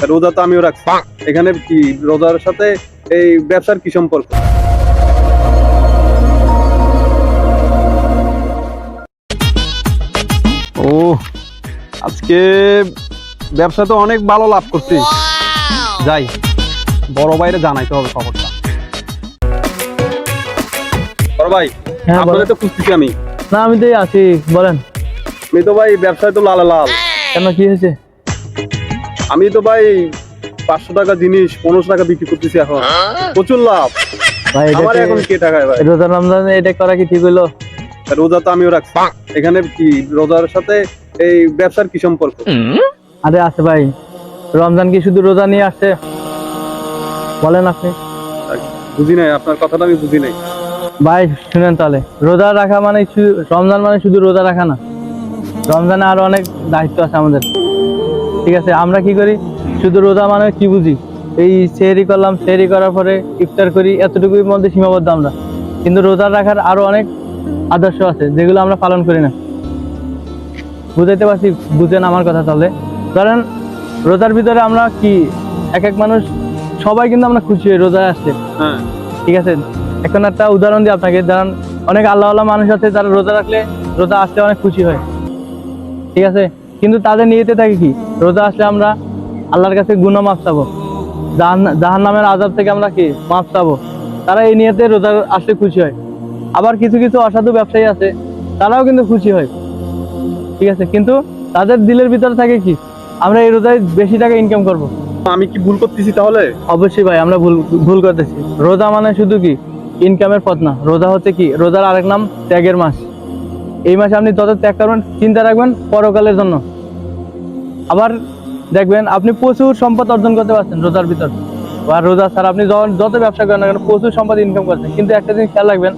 রোজা তো আমিও রাখছি। এখানে কি রোজার সাথে এই ব্যবসার কি সম্পর্ক? ও, আজকে ব্যবসা তো অনেক ভালো লাভ করছি। যাই, বড় ভাইরে জানাইতে হবে খবরটা। বড় ভাই, হ্যাঁ, আপনাদের তো খুঁজতেছি আমি। না আমি তো আছি, বলেন। আমি তো ভাই ব্যবসায় তো লাল লাল। কেন, কি হয়েছে? আমি তো ভাই 500 টাকা জিনিস 1500 টাকা বিক্রি করতেছি এখন, প্রচুর লাভ। ভাই আমার এখন কে টাকায় ভাই? রোজা রমজানে এটা করা কি ঠিক হইলো? রোজা তো আমিও রাখছি। এখানে কি রোজার সাথে এই ব্যবসার কি সম্পর্ক? আরে আছে ভাই, রমজান কি শুধু রোজা নিয়ে আসছে? বলেন আপনি। বুঝি নাই, আপনার কথাটা আমি বুঝি নাই। ভাই শুনেন তাহলে, রোজা রাখা মানে রমজান মানে শুধু রোজা রাখা না। রমজানে আরো অনেক দায়িত্ব আছে আমাদের। ঠিক আছে, আমরা কি করি, শুধু রোজা মানে কি বুঝি, এই সেহরি করলাম, সেহরি করার পরে ইফতার করি, এতটুকুর মধ্যে সীমাবদ্ধ আমরা। কিন্তু রোজা রাখার আরো অনেক আদর্শ আছে যেগুলো আমরা পালন করি না। বুঝাইতে পারছি? বুঝেন আমার কথা তাহলে। ধরেন রোজার ভিতরে আমরা কি এক এক মানুষ সবাই কিন্তু আমরা খুশি হই রোজায় আসলে। হ্যাঁ, ঠিক আছে, এখন একটা উদাহরণ দিই আপনাকে। ধরেন অনেক আল্লাহওয়ালা মানুষ আছে যারা রোজা রাখলে, রোজা আসলে অনেক খুশি হয়। ঠিক আছে, কিন্তু তাদের নিয়তে থাকে কি, রোজা আসলে আমরা আল্লাহর কাছে গুনাহ মাফ চাবো, জাহান্নামের আযাব থেকে আমরা কি মাফ চাবো। তারা এই নিয়তে রোজা আসলে খুশি হয়। আবার কিছু কিছু অসাধু ব্যবসায়ী আছে, তারাও কিন্তু খুশি হয়। ঠিক আছে, কিন্তু তাদের দিলের ভিতরে থাকে কি, আমরা এই রোজায় বেশি টাকা ইনকাম করব। আমি কি ভুল করতেছি তাহলে? অবশ্যই ভাই, আমরা ভুল করতেছি। রোজা মানে শুধু কি ইনকামের পথ না, রোজা হচ্ছে কি, রোজার আরেক নাম ত্যাগের মাস। এই মাসে আপনি যত ত্যাগ করবেন, চিন্তা রাখবেন পরকালের জন্য। আবার দেখবেন আপনি প্রচুর সম্পদ অর্জন করতে পারছেন রোজার ভিতর। বা রোজা ছাড়া আপনি যত ব্যবসা করেন না কেন, প্রচুর সম্পদ ইনকাম করছেন, কিন্তু একটা জিনিস খেয়াল রাখবেন,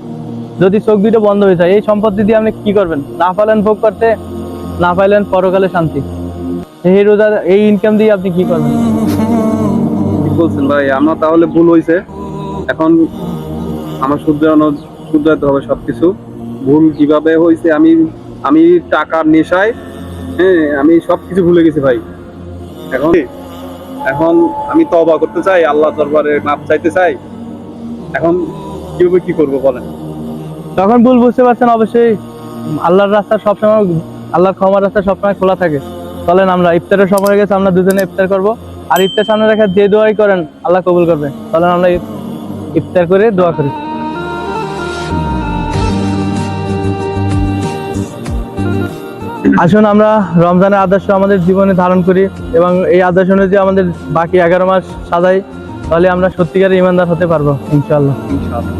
যদি চোখ দুটো বন্ধ হয়ে যায়, এই সম্পত্তি দিয়ে আপনি কি করবেন? না পাইলেন ভোগ করতে, না পাইলেন পরকালে শান্তি। এই রোজা, এই ইনকাম দিয়ে আপনি কি করবেন? ঠিক বলছেন ভাই, আমার তাহলে ভুল হয়েছে। এখন আমার শুধরাতে হবে সবকিছু। ভুল কিভাবে হয়েছে, আমি টাকার নেশায়, হ্যাঁ, আমি সবকিছু ভুলে গেছি ভাই। এখন এখন আমি তওবা করতে চাই, আল্লাহ দরবারে মাপ চাইতে চাই। এখন কিভাবে কি করবো বলেন? তখন ভুল বুঝতে পারছেন, অবশ্যই আল্লাহর রাস্তা সবসময়, আল্লাহর ক্ষমার রাস্তা সবসময় খোলা থাকে। চলেন, আমরা ইফতারের সময় হয়ে গেছে, আমরা দুজনে ইফতার করব। আর ইফতার সামনে রেখে যে দোয়াই করেন আল্লাহ কবুল করবে। চলেন আমরা ইফতার করে দোয়া করি। আসুন আমরা রমজানের আদর্শ আমাদের জীবনে ধারণ করি এবং এই আদর্শ অনুযায়ী আমাদের বাকি 11 মাস সাজাই, তাহলে আমরা সত্যিকারের ইমানদার হতে পারবো ইনশাআল্লাহ। ইনশাআল্লাহ।